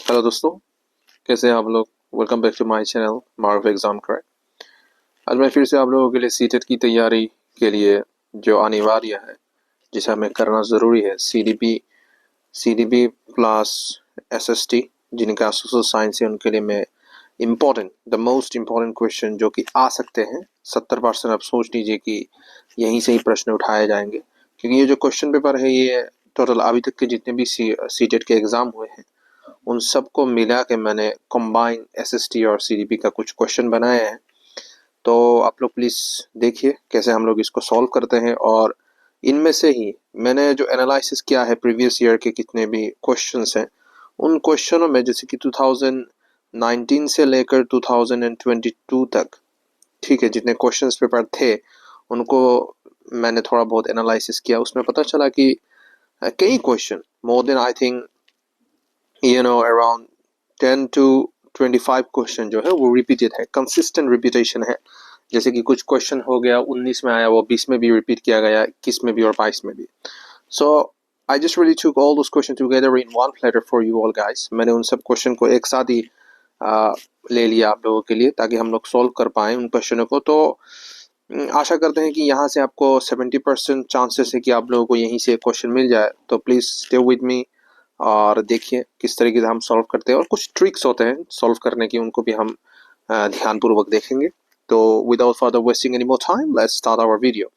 Hello दोस्तों, कैसे हैं आप लोग। Welcome back to my channel Maroof exam crack. आज मैं फिर से आप लोगों के लिए सीटेट की तैयारी के लिए जो अनिवार्य है, जिसे हमें करना ज़रूरी है, सीडीपी प्लस एसएसटी, जिनका सोशल साइंस है, उनके लिए मैं द मोस्ट इम्पोर्टेंट क्वेश्चन जो कि आ सकते हैं 70% आप सोच लीजिए कि यहीं से ही प्रश्न उठाए जाएंगे, क्योंकि ये जो क्वेश्चन पेपर है ये टोटल अभी तक के जितने भी सीटेट के एग्ज़ाम हुए हैं उन सबको मिला के मैंने कंबाइन एसएसटी और सीडीपी का कुछ क्वेश्चन बनाए हैं। तो आप लोग प्लीज़ देखिए कैसे हम लोग इसको सॉल्व करते हैं, और इनमें से ही मैंने जो एनालिसिस किया है प्रीवियस ईयर के कितने भी क्वेश्चंस हैं, उन क्वेश्चनों में जैसे कि 2019 से लेकर 2022 तक, ठीक है, जितने क्वेश्चंस पेपर थे उनको मैंने थोड़ा बहुत एनालिसिस किया। उसमें पता चला कि कई question, more than I think around 10 to 25 question जो है वो रिपीटेड है, कंसिस्टेंट रिपीटेशन है। जैसे कि कुछ क्वेश्चन हो गया 19 में आया, वो 20 में भी रिपीट किया गया, 21 में भी और 22 में भी। So I just really took all those question together in one platter for you all guys. मैंने उन सब क्वेश्चन को एक साथ ही ले लिया आप लोगों के लिए, ताकि हम लोग सॉल्व कर पाएँ उन क्वेश्चनों को। तो आशा करते हैं कि यहाँ से आपको 70% चांसेस है कि आप लोगों को यहीं से क्वेश्चन मिल जाए। तो प्लीज़ स्टे विद मी और देखिए किस तरीके से हम सॉल्व करते हैं, और कुछ ट्रिक्स होते हैं सॉल्व करने की, उनको भी हम ध्यानपूर्वक देखेंगे। तो without further wasting any more time, let's start our video.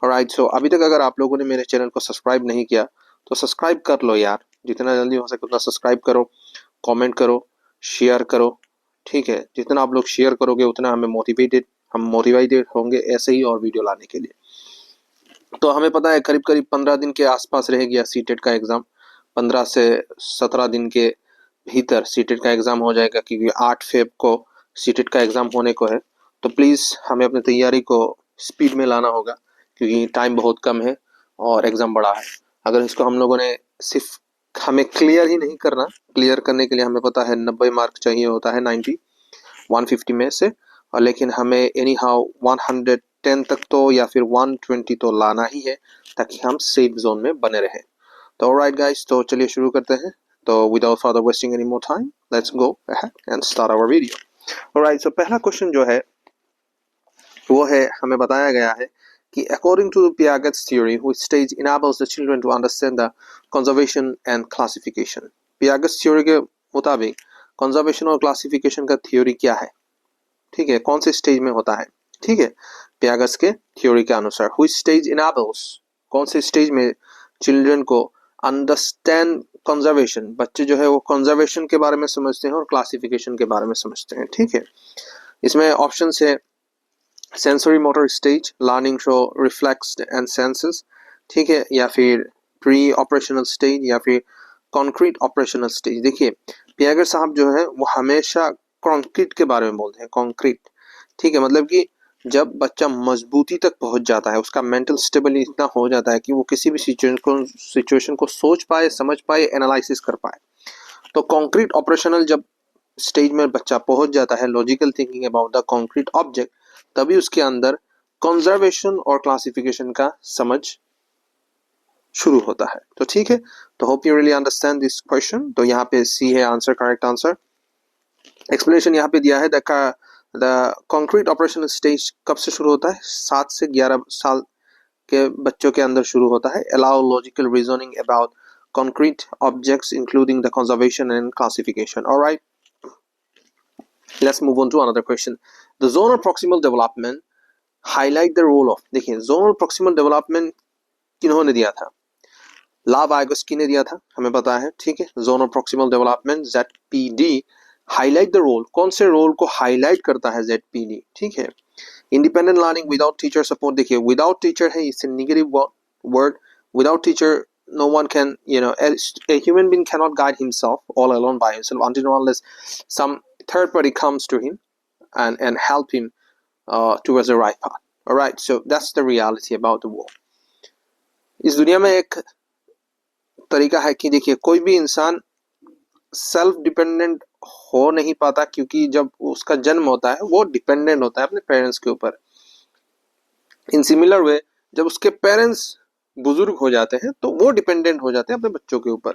Alright, so अभी तक अगर आप लोगों ने मेरे चैनल को सब्सक्राइब नहीं किया तो सब्सक्राइब कर लो यार, जितना जल्दी हो सके उतना सब्सक्राइब करो, कमेंट करो, शेयर करो, ठीक है। जितना आप लोग शेयर करोगे उतना हम मोटिवेटेड होंगे ऐसे ही और वीडियो लाने के लिए। तो हमें पता है करीब करीब 15 दिन के आसपास रह गया सीटेट का एग्ज़ाम। 15 से 17 दिन के भीतर सीटेट का एग्ज़ाम हो जाएगा, क्योंकि 8 फेब को सीटेट का एग्ज़ाम होने को है। तो प्लीज़ हमें अपनी तैयारी को स्पीड में लाना होगा, क्योंकि टाइम बहुत कम है और एग्ज़ाम बड़ा है। अगर इसको हम लोगों ने सिर्फ हमें क्लियर ही नहीं करना, क्लियर करने के लिए हमें पता है 90 मार्क चाहिए होता है, 90 150 में से, और लेकिन हमें एनी हाउ 110 तक तो या फिर 120 तो लाना ही है, ताकि हम सेफ जोन में बने रहें। तो ऑलराइट गाइस, तो चलिए शुरू करते हैं। तो without further wasting any more time, let's go ahead and start our video. Alright, so पहला क्वेश्चन जो है वो है, हमें बताया गया है कि according to Piaget's theory which stage enables the children to understand the conservation and classification. Piaget's theory के मुताबिक कंजर्वेशन और क्लासिफिकेशन का थ्योरी क्या है, ठीक है, कौन से स्टेज में होता है, ठीक है। पियागेट्स के थ्योरी के अनुसार व्हिच स्टेज इनेबल्स, कौन से स्टेज में चिल्ड्रन को अंडरस्टैंड कंजर्वेशन, बच्चे जो है वो कंजर्वेशन के बारे में समझते हैं और क्लासिफिकेशन के बारे में समझते हैं, ठीक है। इसमें ऑप्शन है sensory motor stage, learning through reflex and senses, ठीक है, या फिर प्री ऑपरेशनल स्टेज, या फिर कॉन्क्रीट ऑपरेशनल स्टेज। देखिए पियागेट साहब जो है वो हमेशा कॉन्क्रीट के बारे में बोलते हैं, कॉन्क्रीट, ठीक है। मतलब कि जब बच्चा मजबूती तक पहुंच जाता है, उसका मेंटल स्टेबिलिटी इतना हो जाता है कि वो किसी भी सिचुएशन को सोच पाए, समझ पाए, एनालिसिस कर पाए। तो कॉन्क्रीट ऑपरेशनल जब स्टेज में बच्चा पहुंच जाता है, logical thinking about the concrete object, तभी उसके अंदर कंजर्वेशन और क्लासिफिकेशन का समझ शुरू होता है। तो ठीक है, तो hope you really understand this question. तो यहाँ पे सी है आंसर, करेक्ट आंसर। एक्सप्लेनेशन यहाँ पे दिया है, द कॉन्क्रीट ऑपरेशनल स्टेज कब से शुरू होता है, 7 से 11 साल के बच्चों के अंदर शुरू होता है। Allow logical reasoning about concrete objects including the conservation and classification. All right, let's move on to another question. The zonal proximal development highlight the role of, देखिए zonal proximal development किन्होंने दिया था, लावाइगोस्की ने दिया था, हमें पता है, ठीक है। zonal proximal development ZPD highlight the role, कौन से रोल को हाईलाइट करता है ZPD, ठीक है। Independent learning without teacher support, देखिए विदाउट टीचर है, इससे negative word, without teacher no one can, a human being cannot guide himself all alone by himself until unless some third party comes to him and help him towards the right path. All right, so that's the reality about the world. इस दुनिया में एक तरीका है कि देखिए कोई भी इंसान सेल्फ डिपेंडेंट हो नहीं पाता, क्योंकि जब उसका जन्म होता है वो डिपेंडेंट होता है अपने पेरेंट्स के ऊपर। इन सिमिलर वे जब उसके पेरेंट्स बुजुर्ग हो जाते हैं तो वो डिपेंडेंट हो जाते हैं अपने बच्चों के ऊपर।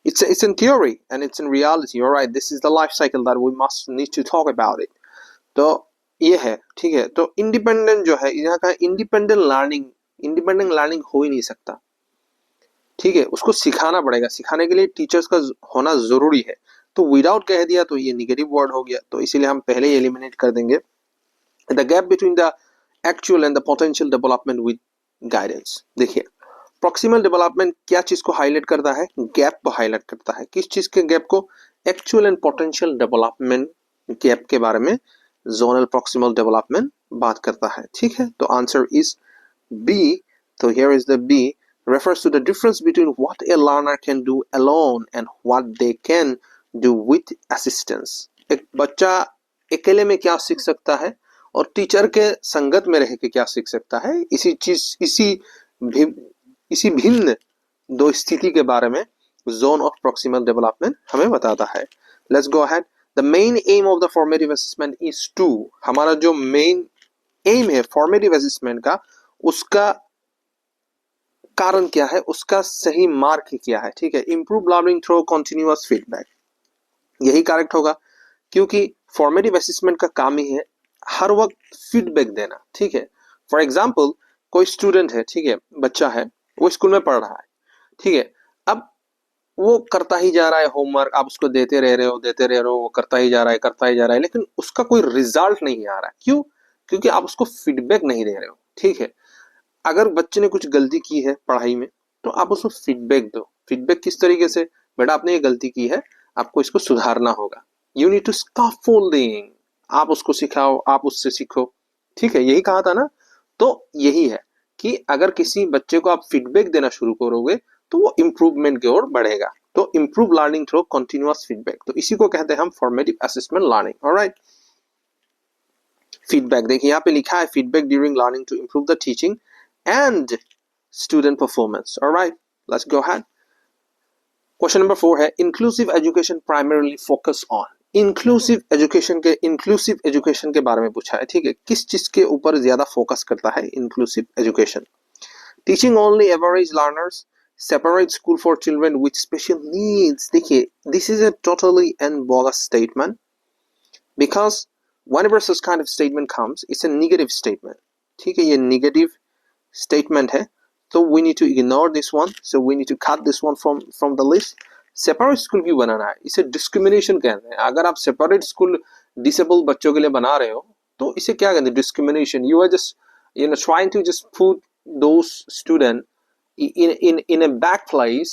It's in theory and it's in reality. All right, this is the life cycle that we must need to talk about it. तो ये है, ठीक है। तो इंडिपेंडेंट जो है यहाँ का इंडिपेंडेंट लर्निंग हो ही नहीं सकता, ठीक है। उसको सिखाना पड़ेगा, सिखाने के लिए टीचर्स का होना जरूरी है। तो विदाउट कह दिया तो ये निगेटिव वर्ड हो गया, तो इसीलिए हम पहले ही एलिमिनेट कर देंगे। The gap between the actual and the potential development with guidance. देखिए प्रॉक्सिमल डेवलपमेंट क्या चीज को हाईलाइट करता है? गैप को हाईलाइट करता है। किस चीज के गैप को? Actual and potential development gap के बारे में जोनल प्रॉक्सिमल डेवलपमेंट बात करता है, ठीक है। तो आंसर इज बी। तो here is the B, refers to the difference between what a learner can do alone and what they can do with assistance। एक बच्चा अकेले में क्या सीख सकता है और टीचर के संगत में रह के क्या सीख सकता है, इसी भिन्न दो स्थिति के बारे में जोन ऑफ प्रॉक्सिमल डेवलपमेंट हमें बताता है। Let's go ahead. The main aim of the formative assessment is to, हमारा जो मेन एम है फॉर्मेटिव असेसमेंट का, उसका कारण क्या है, उसका सही मार्क क्या है, ठीक है। Improve learning through continuous feedback, यही करेक्ट होगा, क्योंकि फॉर्मेटिव असेसमेंट का काम ही है हर वक्त फीडबैक देना, ठीक है। फॉर एग्जाम्पल कोई स्टूडेंट है, ठीक है, बच्चा है, वो स्कूल में पढ़ रहा है, ठीक है। अब वो करता ही जा रहा है होमवर्क, आप उसको देते रह रहे हो, वो करता ही जा रहा है, लेकिन उसका कोई रिजल्ट नहीं आ रहा है। क्यों? क्योंकि आप उसको फीडबैक नहीं दे रहे हो, ठीक है। अगर बच्चे ने कुछ गलती की है पढ़ाई में, तो आप उसको फीडबैक दो। फीडबैक किस तरीके से? बेटा आपने ये गलती की है, आपको इसको सुधारना होगा। यू नीड टू स्कैफोल्डिंग, आप उसको सिखाओ, आप उससे सीखो, ठीक है। यही कहा था ना। तो यही है कि अगर किसी बच्चे को आप फीडबैक देना शुरू करोगे तो वो इंप्रूवमेंट की ओर बढ़ेगा। तो improve learning through continuous feedback, तो इसी को कहते हैं हम formative assessment learning. Alright, feedback देखिए यहाँ पे लिखा है feedback during learning to improve the teaching and student performance. All right, let's go ahead. Question number 4 है inclusive education primarily focus on। inclusive education के बारे में पूछा है, ठीक है। किस चीज के ऊपर ज्यादा फोकस करता है inclusive education? Teaching only average learners, separate school for children with special needs। देखिए this is a totally and bogus statement, because whenever such kind of statement comes, it's a negative statement, ठीक है। ये negative statement है, तो we need to ignore this one, so we need to cut this one from the list। Separate school क्यों बनाना है? इसे discrimination कहते हैं। अगर आप सेपरेट स्कूल डिसेबल बच्चों के लिए बना रहे हो तो इसे क्या कहते हैं? Discrimination. You are just trying to just put those student in a back place,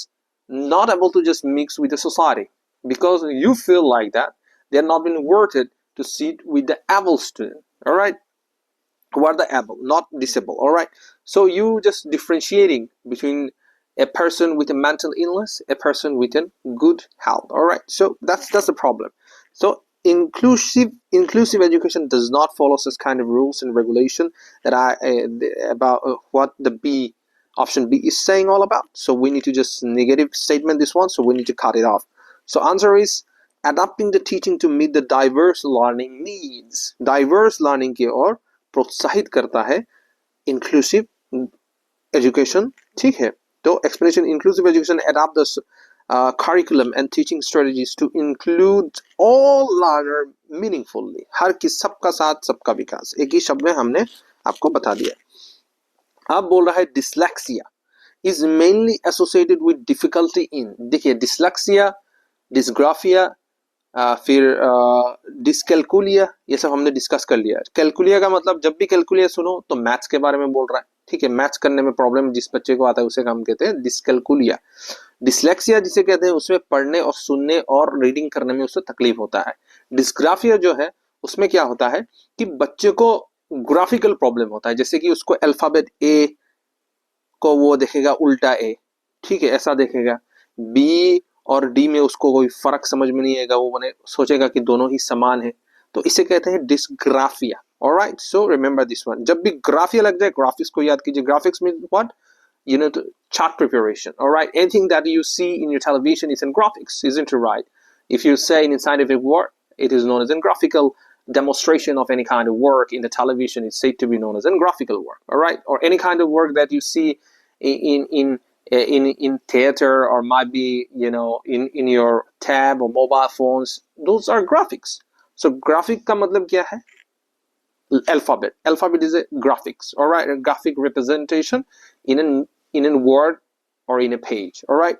not able to just mix with the society, because you feel like that they are not been worth it to sit with the able student, all right, who are the able, not disabled, all right. So you just differentiating between a person with a mental illness, a person with a good health, all right. So that's the problem. So inclusive education does not follow such kind of rules and regulation that about what the option B is saying all about. So we need to just negative statement this one, so we need to cut it off. So answer is adapting the teaching to meet the diverse learning needs। diverse learning की ओर प्रोत्साहित करता है inclusive education, ठीक है। तो explanation, inclusive education adopt the curriculum and teaching strategies to include all learner meaningfully. हर किस सबका साथ सबका विकास, एक ही शब्द में हमने आपको बता दिया। अब बोल रहा है dyslexia is mainly associated with difficulty in. देखिए डिसलेक्सिया, डिस्ग्राफिया, फिर डिसकैलकुलिया, ये सब हमने डिस्कस कर लिया। कैलकुलिया का मतलब, जब भी कैलकुलिया सुनो तो मैथ्स के बारे में बोल रहा है, ठीक है। मैथ्स करने में प्रॉब्लम जिस बच्चे को आता है उसे हम कहते हैं डिसकैलकुलिया। डिसलेक्सिया जिसे कहते हैं उसमें पढ़ने और सुनने और रीडिंग करने में उससे तकलीफ होता है। डिस्ग्राफिया जो है उसमें क्या होता है कि बच्चे को ग्राफिकल प्रॉब्लम होता है, जैसे कि उसको अल्फाबेट ए को वो देखेगा उल्टा ए, ठीक है, ऐसा देखेगा। बी और डी में उसको कोई फर्क समझ में नहीं आएगा, वो सोचेगा कि दोनों ही समान है, तो इसे कहते हैं dysgraphia. Alright, so remember this one. जब भी ग्राफिया लग जाए ग्राफिक्स को याद कीजिए। Graphics mean what? You know, chart preparation. All right, anything that you see in your television is in graphics, isn't it right? If you say in scientific word, it is known as a graphical demonstration of any kind of work in the television is said to be known as a graphical work. All right, or any kind of work that you see in in theater, or might be, you know, in your tab or mobile phones. Those are graphics. So graphic का मतलब क्या है? Alphabet is a graphics, all right, a graphic representation in a word or in a page, all right.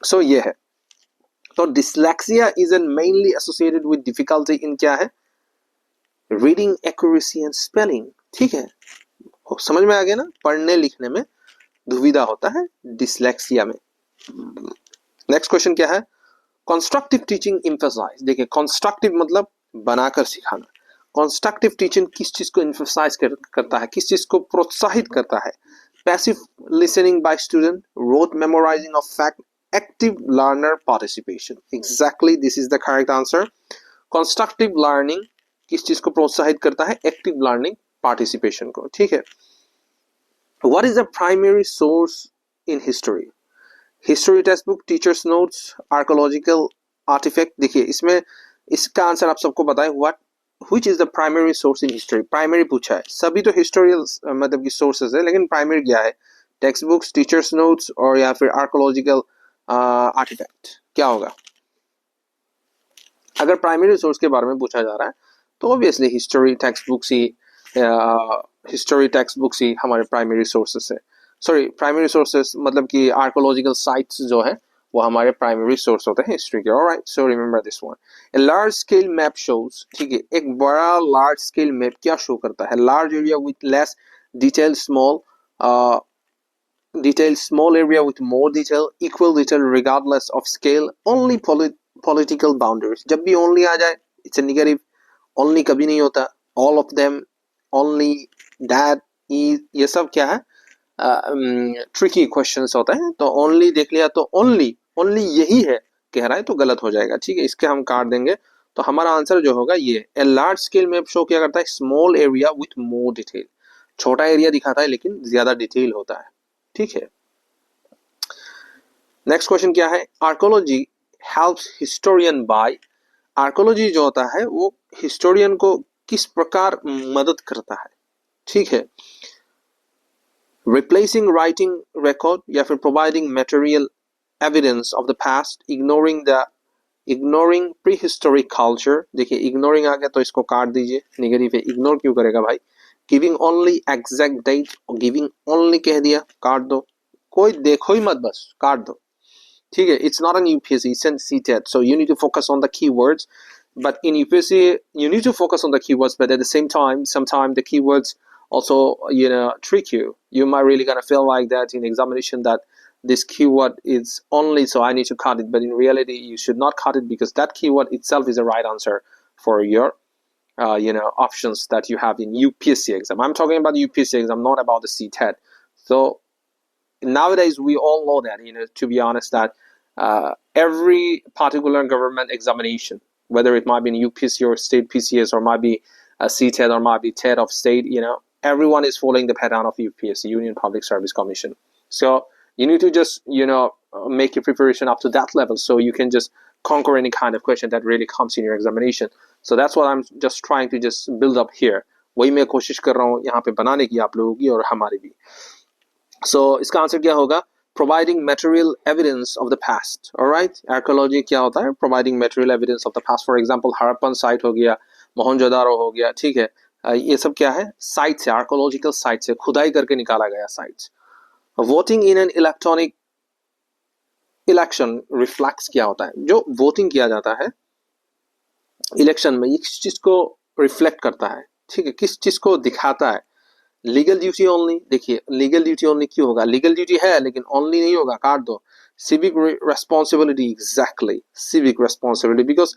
So ये है. So dyslexia is mainly associated with difficulty in क्या है? Reading accuracy and spelling. ठीक है, समझ में आ गया ना? पढ़ने लिखने में दुविधा होता है डिसलेक्सिया में. नेक्स्ट क्वेश्चन क्या है? Constructive teaching emphasise. देखिए, कंस्ट्रक्टिव मतलब बनाकर सिखाना. कंस्ट्रक्टिव टीचिंग किस चीज को एम्फसाइज करता है, किस चीज को प्रोत्साहित करता है? Passive listening by student, rote memorising of fact, active learner participation. Exactly this is the correct answer. Constructive learning किस चीज को प्रोत्साहित करता है? एक्टिव लर्निंग पार्टिसिपेशन को. ठीक है. What is the primary source in history? History textbook, teachers notes, archaeological artifact. देखिए, इसमें इसका आंसर आप सबको बताएं. Which is the primary source in history? Primary पूछा है. सभी तो historical मतलब की sources है, लेकिन primary क्या है? Textbooks, teachers notes और या फिर archaeological artifact. क्या होगा? अगर primary source के बारे में पूछा जा रहा है तो obviously history textbooks ही हमारे प्राइमरी सोर्सेस है. सॉरी, प्राइमरी सोर्सेस मतलब कि आर्कोलॉजिकल साइट्स जो है वो हमारे प्राइमरी सोर्स होते हैं हिस्ट्री के. Alright, so remember this one. A large scale map shows. ठीक है, एक बड़ा लार्ज स्केल मैप क्या शो करता है? Large area with less detail, small area with more detail, equal detail regardless of scale, only political boundaries. जब भी only आ जाए इट्स अ नेगेटिव. ओनली कभी नहीं होता. All of them, only, that, ये सब क्या है? ट्रिकी क्वेश्चंस होते हैं. तो ओनली देख लिया तो ओनली यही है कह रहा है तो गलत हो जाएगा. ठीक है, इसके हम काट देंगे. तो हमारा आंसर जो होगा ये. A large scale map show क्या करता है? Small area with more detail. छोटा एरिया दिखाता है लेकिन ज्यादा डिटेल होता है. ठीक है. नेक्स्ट क्वेश्चन क्या है? Archaeology helps historian by. Archaeology जो होता है वो हिस्टोरियन को किस प्रकार मदद करता है? ठीक है. Replacing writing record या फिर providing material evidence of the past, ignoring prehistoric culture. देखिए, ignoring आ गया तो इसको काट दीजिए, निगेटिव है. इग्नोर क्यों करेगा भाई? Giving only exact date, giving only कह दिया, काट दो. कोई देखो ही मत, बस काट दो. ठीक है. It's not an UPSC, it's an CTET, so you need to focus on the keywords. But in UPSC you need to focus on the keywords, but at the same time sometimes the keywords also, you know, trick you. You might really gonna feel like that in examination that this keyword is only, so I need to cut it. But in reality you should not cut it, because that keyword itself is the right answer for your options that you have in UPSC exam. I'm talking about UPSC exam, not about the CTET. So nowadays we all know that, to be honest, that every particular government examination, whether it might be in UPSC or state PCS, or might be a CTET, or might be TET of state, everyone is following the pattern of UPSC, Union Public Service Commission. So you need to just make your preparation up to that level, so you can just conquer any kind of question that really comes in your examination. So that's what I'm just trying to just build up here. वही मैं कोशिश कर रहा हूँ यहाँ पे बनाने की, आप लोगों की और हमारी भी. So इसका आंसर क्या होगा? Providing material evidence of the past. Alright, archaeology क्या होता है? Providing material evidence of the past. For example, Harappan site हो गया, मोहनजोदारो हो गया. ठीक है, ये सब क्या है? साइट से, आर्कोलॉजिकल साइट से खुदाई करके निकाला गया sites. Voting in an electronic election reflects क्या होता है? जो वोटिंग किया जाता है इलेक्शन में, ये किस चीज को रिफ्लेक्ट करता है? ठीक है, किस चीज को दिखाता है? Legal duty only. देखिए, लीगल ड्यूटी ओनली क्यों होगा? लीगल ड्यूटी है लेकिन ओनली नहीं होगा, काट दो. Civic responsibility, exactly, civic responsibility, because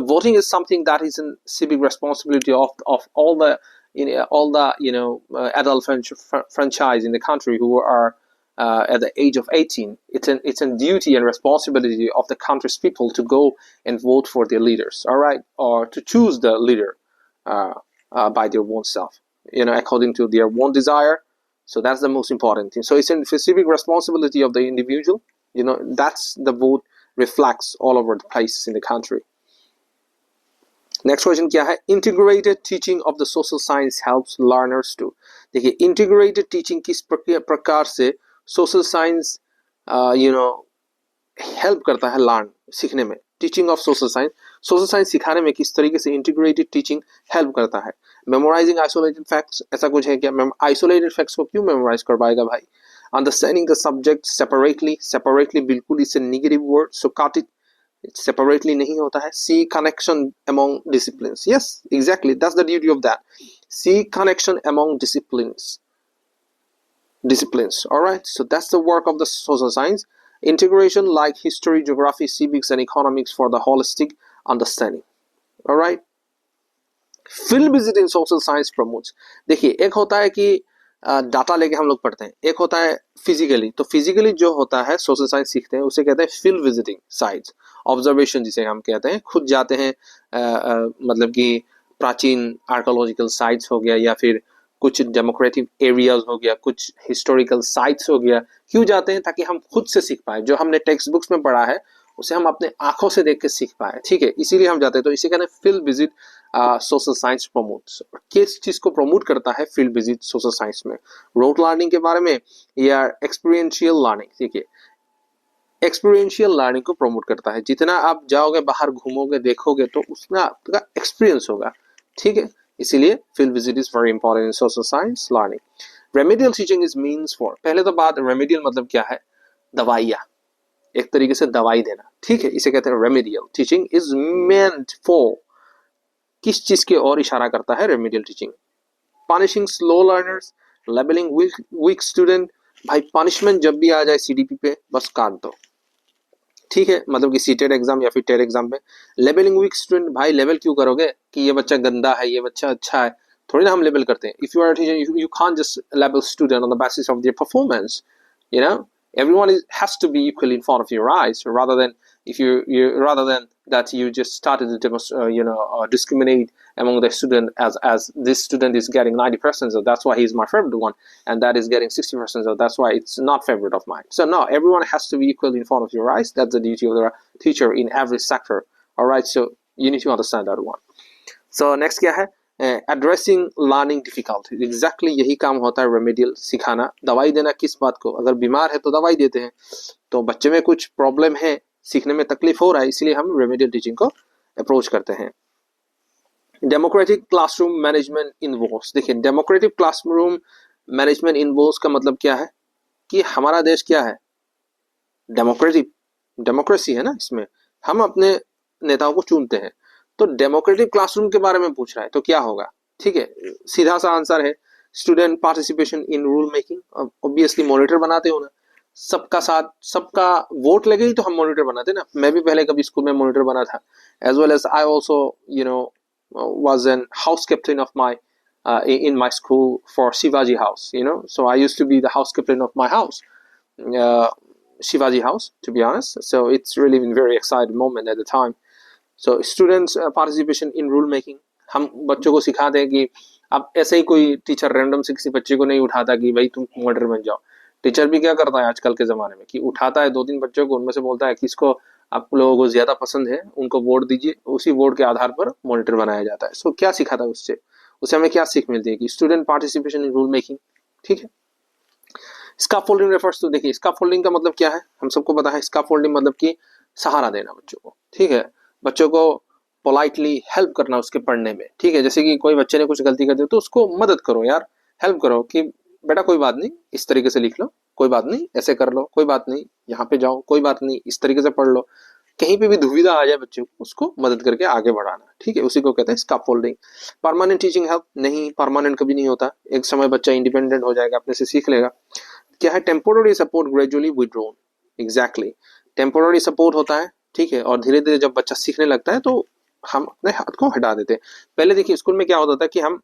voting is something that is a civic responsibility of all the adult franchise in the country who are at the age of 18. It's a duty and responsibility of the country's people to go and vote for their leaders, all right, or to choose the leader by their own self, according to their own desire. So that's the most important thing. So it's a civic responsibility of the individual. That's the vote reflects all over the places in the country. Next question क्या है? Integrated teaching of the social science helps learners to. देखिए, integrated teaching किस प्रकार से social science help करता है learn सीखने में। टीचिंग ऑफ सोशल साइंस सिखाने में किस तरीके से इंटीग्रेटेड टीचिंग हेल्प करता है। मेमोराइजिंग आइसोलेटेड फैक्ट्स, ऐसा कुछ है क्या? आइसोलेटेड फैक्ट्स को क्यों मेमोराइज करवाएगा भाई? अंडरस्टैंडिंग द सब्जेक्ट सेपरेटली बिल्कुल इससे निगेटिव वर्ड, सो काट इट, सेपरेटली नहीं होता है। See connection among disciplines, yes exactly that's the duty of that. See connection among disciplines, all right, so that's the work of the social science. Integration like history, geography, civics and economics for the holistic understanding, all right. field visit in social science promotes, देखिए एक होता है कि data लेके हम लोग पढ़ते हैं, एक होता है फिजिकली। तो फिजिकली जो होता है सोशल साइंस सीखते हैं उसे कहते हैं फील्ड विजिटिंग साइट्स, ऑब्जर्वेशन जिसे हम कहते हैं, खुद जाते हैं मतलब कि प्राचीन आर्कोलॉजिकल साइट्स हो गया या फिर कुछ डेमोक्रेटिक एरियाज हो गया, कुछ हिस्टोरिकल साइट्स हो गया। क्यों जाते हैं? ताकि हम खुद से सीख पाए, जो हमने टेक्स्ट बुक्स में पढ़ा है उसे हम अपने आंखों से देख के सीख पाए, ठीक है, इसीलिए हम जाते हैं। तो इसे कहते हैं field visit social science promotes. किस चीज को प्रमोट करता है फील्ड विजिट सोशल साइंस में? रोट लर्निंग के बारे में या एक्सपीरियंशियल लर्निंग? देखिए एक्सपीरियंशियल लर्निंग को प्रमोट करता है। जितना आप जाओगे बाहर घूमोगे देखोगे तो उसमें आपका एक्सपीरियंस होगा, ठीक है, इसीलिए field visit is very important in social science learning. Remedial teaching is means for, पहले तो बात रेमेडियल मतलब क्या है? दवाइयाँ, एक तरीके से दवाई देना, ठीक है, इसे कहते हैं remedial teaching is meant for. किस चीज की ओर इशारा करता है remedial teaching? Punishing slow learners, labelling weak student. भाई पनिशमेंट जब भी आ जाए सीडीपी पे बस काट दो, ठीक है, मतलब कि सीटेड एग्जाम या फिर टेट एग्जाम पे लेबलिंग वीक स्टूडेंट। भाई लेवल क्यों करोगे कि ये बच्चा गंदा है ये बच्चा अच्छा है? थोड़ी ना हम लेबल करते हैं। If you are teacher you can't just label student on the basis of their performance, you know, everyone has to be equal in front of your eyes, rather than if rather than that you just started to discriminate among the student as this student is getting 90%, so that's why he's my favorite one, and that is getting 60%, so that's why it's not favorite of mine. So no, everyone has to be equal in front of your eyes. That's the duty of the teacher in every sector, all right, so you need to understand that one. So next क्या है? Addressing learning difficulty, exactly यही काम होता है remedial सिखाना। दवाई देना किस बात को? अगर बीमार है तो दवाई देते हैं, तो बच्चे में कुछ प्रॉब्लम है, सीखने में तकलीफ हो रहा है, इसलिए हम रेमेडियल टीचिंग को अप्रोच करते हैं। डेमोक्रेटिक क्लासरूम मैनेजमेंट इन्वॉल्व्स, देखिए डेमोक्रेटिक क्लासरूम मैनेजमेंट इन्वॉल्व्स का मतलब क्या है कि हमारा देश क्या है? डेमोक्रेसी है ना, इसमें हम अपने नेताओं को चुनते हैं। तो डेमोक्रेटिक क्लासरूम के बारे में पूछ रहा है तो क्या होगा? ठीक है, सीधा सा आंसर है student participation in rule making. Obviously monitor बनाते हो ना, सबका साथ सबका वोट लगे ही तो हम मॉनिटर बनाते ना। मैं भी पहले कभी स्कूल में मॉनिटर बना था, as well as I also was an house captain of my in my school for Shivaji House, so I used to be the house captain of my house, Shivaji House, to be honest. So it's really been very exciting moment at the time. So students participation in rule making, हम बच्चों को सिखाते हैं कि अब ऐसे ही कोई teacher random से किसी बच्चे को नहीं उठाता कि भाई तुम मॉडरेटर बन जाओ। टीचर भी क्या करता है आजकल के जमाने में कि उठाता है 2-3 बच्चों को, उनमें से बोलता है किसको आप लोगों को ज्यादा पसंद है उनको वोट दीजिए, उसी वोट के आधार पर मॉनिटर बनाया जाता है। सो क्या सिखाता है उससे हमें क्या सीख मिलती है कि student participation in rule making, ठीक है। स्कैफोल्डिंग रेफर्स टू, देखिए स्कैफोल्डिंग का मतलब क्या है, हम सबको पता है। स्कैफोल्डिंग मतलब कि सहारा देना बच्चों को, ठीक है, बच्चों को पोलाइटली हेल्प करना उसके पढ़ने में, ठीक है। जैसे कि कोई बच्चे ने कुछ गलती कर दी तो उसको मदद करो यार, हेल्प करो कि बेटा कोई बात नहीं, इस तरीके से लिख लो, कोई बात नहीं ऐसे कर लो, कोई बात नहीं यहाँ पे जाओ, कोई बात नहीं इस तरीके से पढ़ लो। कहीं पे भी दुविधा आ जाए बच्चे को, उसको मदद करके आगे बढ़ाना, ठीक है, उसी को कहते हैं स्कैफोल्डिंग। परमानेंट टीचिंग हेल्प नहीं, परमानेंट कभी नहीं होता। एक समय बच्चा इंडिपेंडेंट हो जाएगा, अपने से सीख लेगा। क्या है? Temporary support gradually withdrawn, exactly temporary support होता है, ठीक है, और धीरे धीरे जब बच्चा सीखने लगता है तो हम अपने हाथ को हटा देते हैं। पहले देखिए स्कूल में क्या होता था कि हम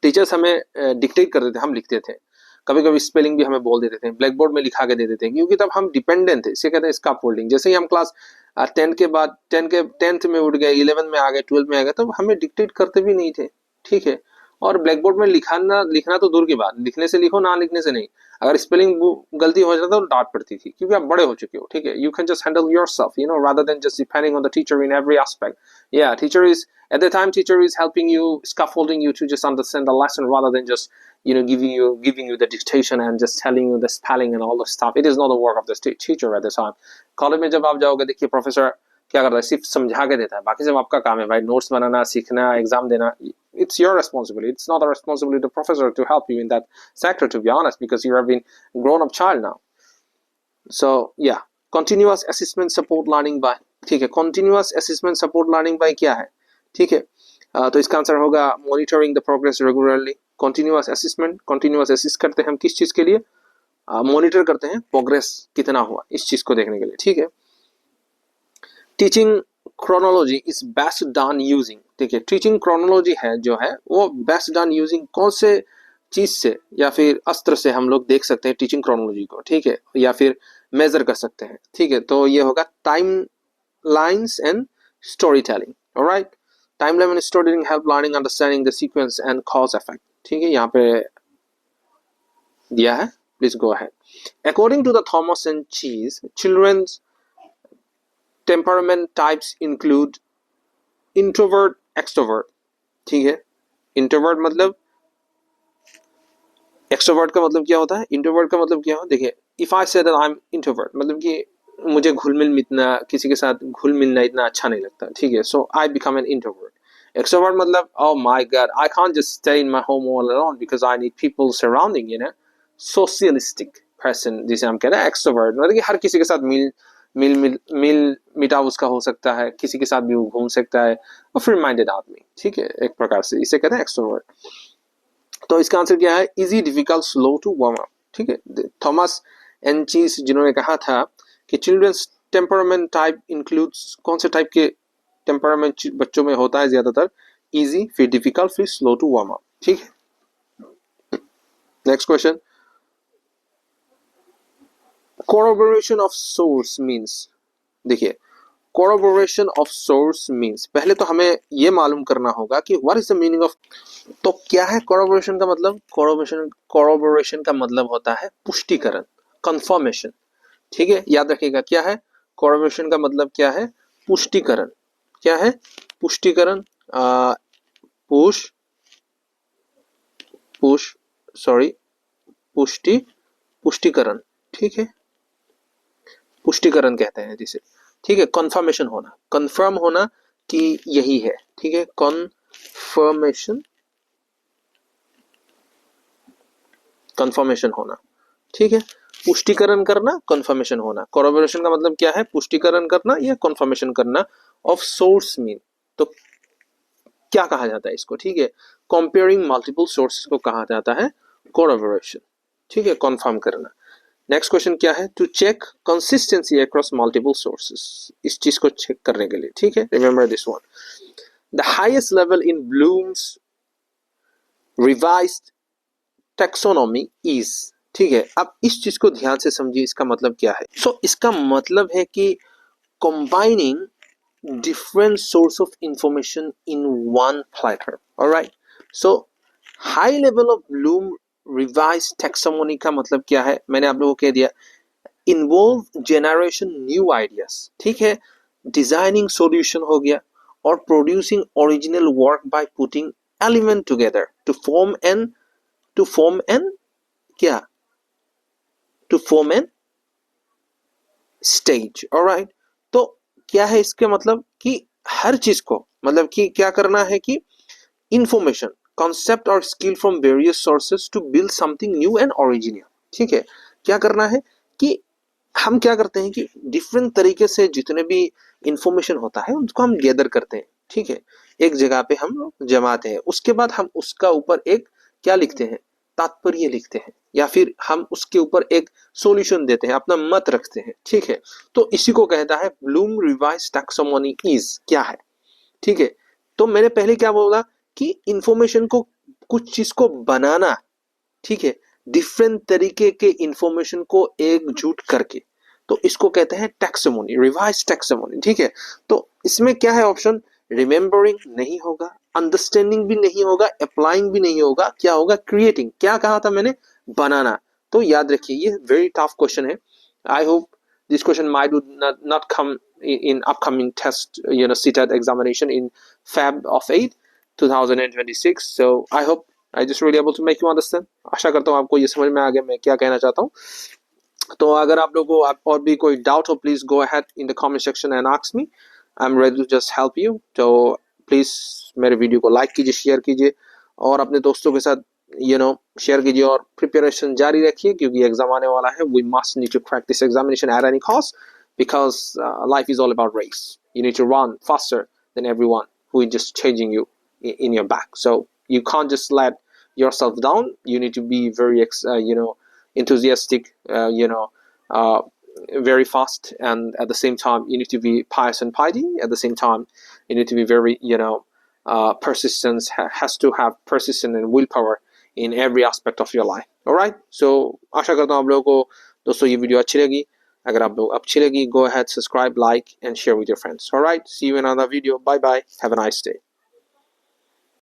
टीचर्स हमें डिक्टेट कर देते, हम लिखते थे, कभी कभी स्पेलिंग भी हमें बोल देते थे, ब्लैक बोर्ड में लिखा के दे देते हैं, क्योंकि तब हम डिपेंडेंट थे। इसे कहते हैं स्कैफोल्डिंग। जैसे ही हम क्लास 10 के बाद 10th में उठ गए, 11 में आ गए, 12 में आ गए, तब हमें डिक्टेट करते भी नहीं थे, ठीक है, और ब्लैक बोर्ड में लिखना तो दूर की बात, लिखने से लिखो, ना लिखने से नहीं। अगर स्पेलिंग गलती हो जाता तो डांट पड़ती थी, क्योंकि आप बड़े हो चुके हो, ठीक है। You can just handle yourself, rather than just depending on the teacher in every aspect. Yeah, teacher is at the time teacher is helping you, scaffolding you to just understand the lesson, rather than just giving you the dictation and just telling you the spelling and all the stuff. It is not the work of the teacher at the time. College में जब आप जाओगे, देखिए professor क्या करता है, सिर्फ समझा के देता है, बाकी सब आपका काम है भाई, नोट्स बनाना, सीखना, एग्जाम देना। It's your responsibility. It's not the responsibility of the professor to help you in that sector, to be honest, because you have been grown up child now. So yeah, continuous assessment support learning by, ठीक है, continuous assessment support learning by क्या है, ठीक है। तो इसका answer होगा monitoring the progress regularly. continuous assessment, continuous assess करते हैं हम किस चीज के लिए, मॉनिटर करते हैं प्रोग्रेस कितना हुआ इस चीज को देखने के लिए, ठीक है। Teaching chronology is best done using, ठीक है, टीचिंग क्रोनोलॉजी है जो है वो बेस्ट डन यूजिंग कौन से चीज से या फिर अस्त्र से हम लोग देख सकते हैं टीचिंग क्रोनोलॉजी को, ठीक है, या फिर मेजर कर सकते हैं, ठीक है। तो ये होगा time lines and story telling, alright. Time line and story telling help learning understanding the sequence and cause effect, ठीक है, यहाँ पे दिया है, please go ahead. According to the Thomas and Chess, children's temperament types include introvert, extrovert, ठीक है। Introvert मतलब, extrovert का मतलब क्या होता है, इंट्रोवर्ट का मतलब क्या होता है, देखिए if I say that I am introvert, मतलब कि मुझे किसी के साथ घुल मिलना इतना अच्छा नहीं लगता, ठीक है, so I become an introvert. Extrovert मतलब, oh my God, I can't just stay in my home all alone because I need people surrounding, socialistic person जिसे हम कहते हैं एक्सट्रोवर्ट, मतलब कि हर किसी के साथ मिल मिटाव उसका हो सकता है, किसी के साथ भी वो घूम सकता है, और फ्री माइंडेड आदमी, ठीक है, एक प्रकार से इसे कहते हैं एक्सट्रोवर्ट। तो इसका आंसर क्या है, easy, difficult, slow to warm up, ठीक है। थॉमस एंड चीज जिन्होंने कहा था कि चिल्ड्रंस टेम्परामेंट टाइप इंक्लूड्स, कौन से टाइप के टेम्परामेंट बच्चों में होता है ज्यादातर, इजी, फिर डिफिकल्ट, फिर स्लो टू वार्म अप, ठीक है। Next question, corroboration of source means, देखिए corroboration of source means, पहले तो हमें ये मालूम करना होगा कि what is the meaning of, तो क्या है corroboration का मतलब, corroboration का मतलब होता है पुष्टिकरण, confirmation, ठीक है, याद रखिएगा क्या है corroboration का मतलब, क्या है पुष्टिकरण, क्या है पुष्टिकरण, पुष्टिकरण, ठीक है, पुष्टिकरण कहते हैं जिसे, ठीक है। कंफर्मेशन होना, कंफर्म होना कि यही है, ठीक है, कंफर्मेशन होना, ठीक है, पुष्टिकरण करना, कंफर्मेशन होना। कोरोबोरेशन का मतलब क्या है, पुष्टिकरण करना या कंफर्मेशन करना ऑफ सोर्स मीन, तो क्या कहा जाता है इसको, ठीक है, कंपेयरिंग मल्टीपल सोर्सेस को कहा जाता है कोरोबोरेशन, ठीक है, कंफर्म करना। नेक्स्ट क्वेश्चन क्या है, to check consistency across multiple sources, इस चीज को चेक करने के लिए, ठीक है, remember this one, the highest level in Bloom's revised taxonomy is, ठीक है। अब इस चीज को ध्यान से समझिए, इसका मतलब क्या है, इसका मतलब है कि combining different source of information in one platter, all right, so high level of Bloom revised taxonomy का मतलब क्या है, मैंने आप लोगों को कह दिया, involve generation new ideas, ठीक है, designing solution हो गया, और producing original work by putting element together to form an क्या, to form an stage, all right, तो क्या है इसके मतलब कि हर चीज को, मतलब कि क्या करना है कि इंफॉर्मेशन, कॉन्सेप्ट और skill from various sources to build something new and original, ठीक है, क्या करना है कि हम क्या करते हैं कि डिफरेंट तरीके से जितने भी इंफॉर्मेशन होता है उसको हम गैदर करते हैं, ठीक है, एक जगह पे हम लोग जमाते हैं, उसके बाद हम उसका ऊपर एक क्या लिखते हैं, तात्पर्य लिखते हैं, या फिर हम उसके ऊपर एक सॉल्यूशन देते हैं, अपना मत रखते हैं, ठीक है, तो इसी को कहता है ब्लूम रिवाइज्ड टैक्सोनॉमी इज, क्या है, ठीक है। तो मैंने पहले क्या बोला कि इंफॉर्मेशन को, कुछ चीज को बनाना, ठीक है, डिफरेंट तरीके के इंफॉर्मेशन को एकजुट करके, तो इसको कहते हैं टैक्सोनॉमी, रिवाइज्ड टैक्सोनॉमी, ठीक है। तो इसमें क्या है ऑप्शन, रिमेम्बरिंग नहीं होगा, अंडरस्टैंडिंग भी नहीं होगा, अप्लाइंग भी नहीं होगा, क्या होगा, क्रिएटिंग। क्या कहा था मैंने, बनाना। तो याद रखिए ये वेरी टफ क्वेश्चन है। I hope this question might would not come in upcoming test, CTET examination in Feb of 8 2026. So I hope I just really able to make you understand. आशा करता हूँ आपको ये समझ में आ गया मैं क्या कहना चाहता हूँ। तो अगर आप लोगों को और भी कोई डाउट हो, please go ahead in the comment section and ask me, I am ready to just help you. तो प्लीज मेरे वीडियो को लाइक कीजिए, शेयर कीजिए और अपने दोस्तों के साथ शेयर कीजिए और प्रिपरेशन जारी रखिए, क्योंकि एग्जाम आने वाला है। We must need to crack this examination at any cost, because life is all about race. You need to run faster than everyone who is just changing you in your back. So you can't just let yourself down. You need to be very enthusiastic, uh, very fast, and at the same time you need to be pious and piety. At the same time you need to be very persistence, has to have persistence and willpower in every aspect of your life. Alright, so आशा करता हूँ आप लोगों को दोस्तों ये video अच्छी लगी। अगर आप लोग अच्छी लगी, go ahead, subscribe, like and share with your friends. Alright, see you in another video. Bye bye, have a nice day.